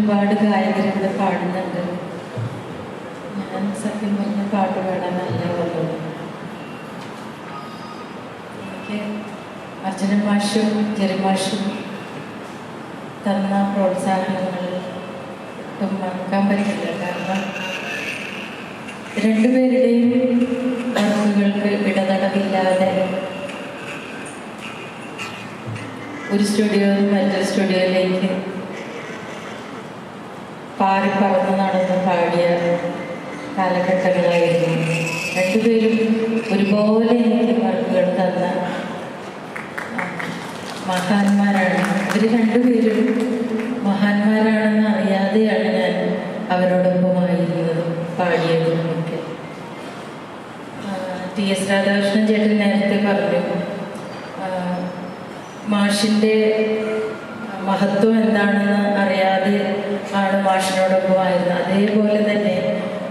ഒരുപാട് ഗായകരുടെ പാടുന്നുണ്ട്. ഞാൻ സത്യം പറഞ്ഞ പാട്ട് പാടാനല്ല വന്നത്. എനിക്ക് അർജുനൻ മാഷും ജെറി മാഷും തന്ന പ്രോത്സാഹനങ്ങൾ ഒട്ടും മറക്കാൻ പറ്റില്ല. കാരണം രണ്ടുപേരുടെയും വാക്കുകൾക്ക് ഇടതടവില്ലാതെ ഒരു സ്റ്റുഡിയോയിൽ മറ്റൊരു സ്റ്റുഡിയോയിലേക്ക് പാറി പറന്ന് നടന്ന് പാടിയ കാലഘട്ടങ്ങളായിരുന്നു. രണ്ടുപേരും ഒരുപോലെ എനിക്ക് വാക്കുകൾ തന്ന മഹാന്മാരാണ്. ഇവർ രണ്ടുപേരും മഹാന്മാരാണെന്ന് അറിയാതെയാണ് ഞാൻ അവരോടൊപ്പമായിരുന്നതും പാടിയതും ഒക്കെ. TS രാധാകൃഷ്ണൻ ചേട്ടൻ നേരത്തെ പറഞ്ഞു മാഷിൻ്റെ മഹത്വം എന്താണെന്ന് അറിയാതെ ആണ് മാഷിനോടൊപ്പമായിരുന്നത്. അതേപോലെ തന്നെ